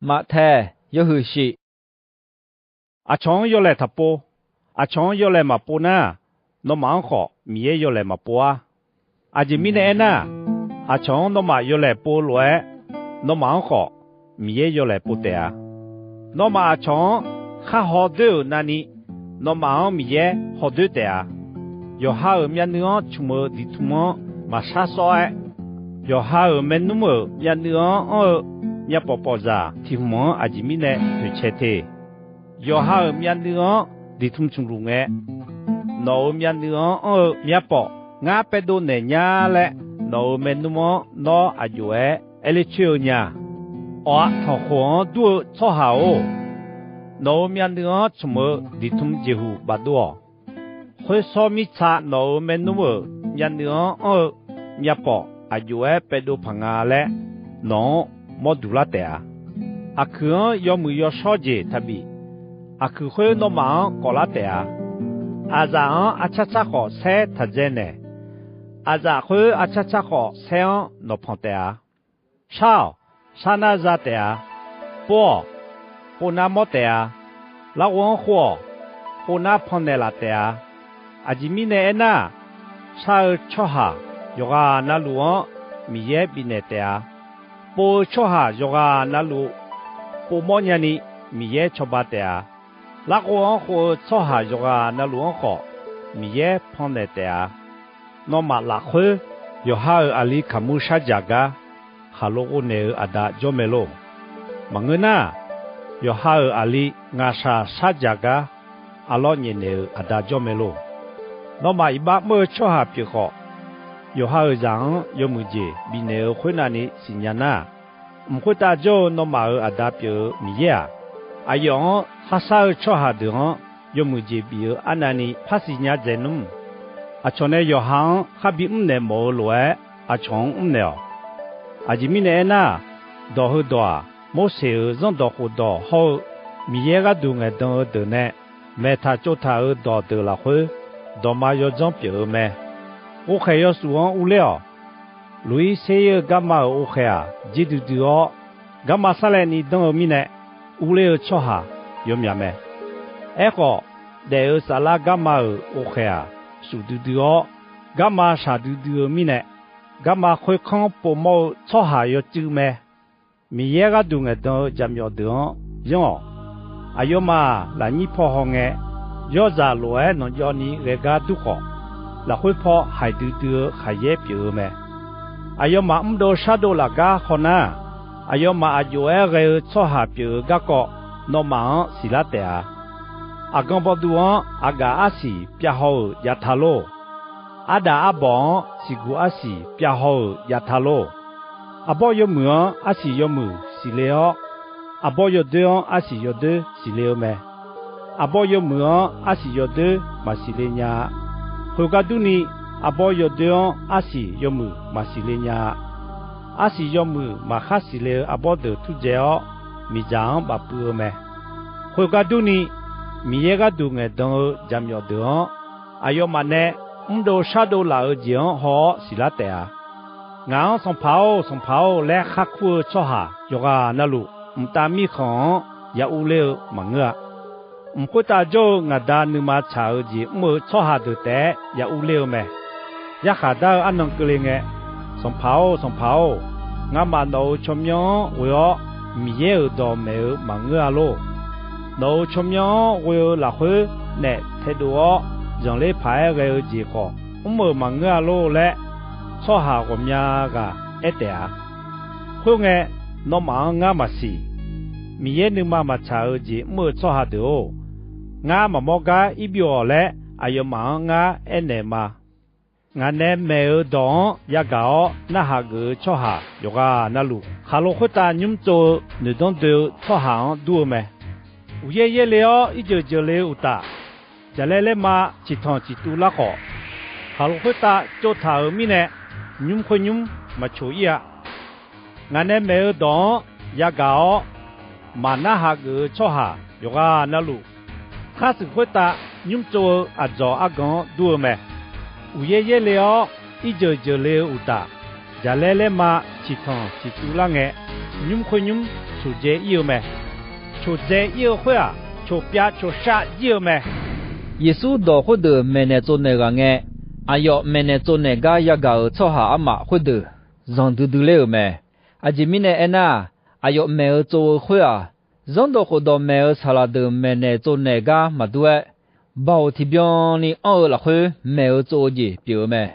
马太又是西。阿强要来他波，阿强要来嘛波呢？那蛮好，米也要来嘛波啊。阿姐米呢呢？阿强那嘛要来波来，那蛮好，米也要来波的啊。那么阿强还好多那里，那蛮米也好多的啊。要还有面呢，出门地图么嘛啥少哎。要还有面那么面呢面包包子，地图么阿姐米呢去切的。要还有面呢地图出路哎。那面呢面包，俺别都那年嘞，那面那么那阿舅哎，里去呢。哦，他黄都炒好哦。那面呢出门地图几乎不多。会说米茶那面那么面呢面包。阿舅哎，别都朋友嘞，侬没读了的啊。阿哥要没要少节特别，阿哥会那忙搞了的啊。阿咋阿恰恰好塞他在呢？阿咋会阿恰恰好塞那碰的啊？少那咋的啊？不那么的啊？老王火不那碰的了的啊？阿吉米呢那少吃哈。有个那路米也比那的啊，不吃哈有个那路不么年里米也吃不的啊，那个和吃哈有个那路好米也碰那的啊，那么那会有哈阿里卡姆沙加个，哈罗乌内阿达就没咯，忙个呐，有哈阿里阿沙加个，阿罗年内阿达就没咯，那么一般没吃哈比好。有好人有么子，比那会那里是人呐，唔会大就那马儿阿达表米呀，阿样哈啥吃下的哈，有么子比阿那里怕是人在弄，阿从那有行哈比唔能冇来，阿从唔了，阿吉米那呐，多好多啊，冇事让多好多好，米也个都爱等等呢，没他做他儿多得了会，多嘛要装表咩？我还要说无聊，路谁有干嘛我还啊？记住哦，干嘛上来你等我们呢？无聊吃哈有咩没？哎个，但有啥啦干嘛我还啊？说嘟哦，干嘛啥嘟我们呢？干嘛会看不毛吃哈要走咩？米也个都爱等咱要等，哟，哎哟嘛，那你跑好哎，要咋路哎能叫你人家都好。là khối phò hải từ hải dễ biểu mẹ, ayo mà đồ sa đồ là gà khona, ayo mà ayo cái cho hà biểu gà cọ, nó mà xí lá tè, agang bao đuông, aga asi bia hậu ya thalo, ada abong xí gu asi bia hậu ya thalo, abo yo mưa asi yo mưa xí leo, abo yo đeo asi yo đeo xí leo mẹ, abo yo mưa asi yo đeo mà xí leo nhà. Hồi cả đu ni, abo yo đeo asi yo mu mà xí lê nhà, asi yo mu mà khác xí lê abo đeo thu dẻo, mi giang bà bùa mẹ. Hồi cả đu ni, mi ye cả đu nghe đeo jam yo đeo, ayo mà nè, đồ sa đồ là ở giang họ xí lá tè. Ngang song phao lẽ khắc khu cho hà, yo ga na lu, ta mi khong ya u leo mà ngựa. Cô ta cho ngã đa nữ mà chào gì mua cho hà được té ya u liêu mẹ ya khả đa ăn nông cười nghe song phao ngã mà nấu chôm nhó vừa mì ở đó mẹ mà ngựa lô nấu chôm nhó vừa là hơi nè thế đó dòng lấy phải cái gì khó mua mà ngựa lô lẽ cho hà của nhà gà ế tẻ hơi nghe nó mà ngã mà xì mì nữ mà chào gì mua cho hà được ngã mà mua cái ít biểu lẽ ai mà ngã em mà ngã nem mẹ ở đó ya gạo na hà gỡ cho hà yoga na lu hà lô khơi ta nhúng cho nữ đông đều cho hàng đua mẹ uye leo ít giờ leo ta giờ lẽ mà chỉ thằng chỉ tu lá cỏ hà lô khơi ta cho thà ở mi nè nhúng khơi nhúng mà chú ý à ngã nem mẹ ở đó ya gạo mà na hà gỡ cho hà yoga na lu khá sự khối ta nhúng cho à gió à gọn đua mẹ uye leo ít giờ leo ta giờ lẽ mà chỉ thằng chỉ tu lá nghe nhúng khơi nhúng 出节有没？出节有会啊，出边出啥有没？耶稣到获得没能做那个爱，要没能做那个要搞错下阿妈获得，让嘟嘟了没？这没能要没有做会啊，让到获得没有查拉的没能做那个嘛对，包提标你了会没有做的表没？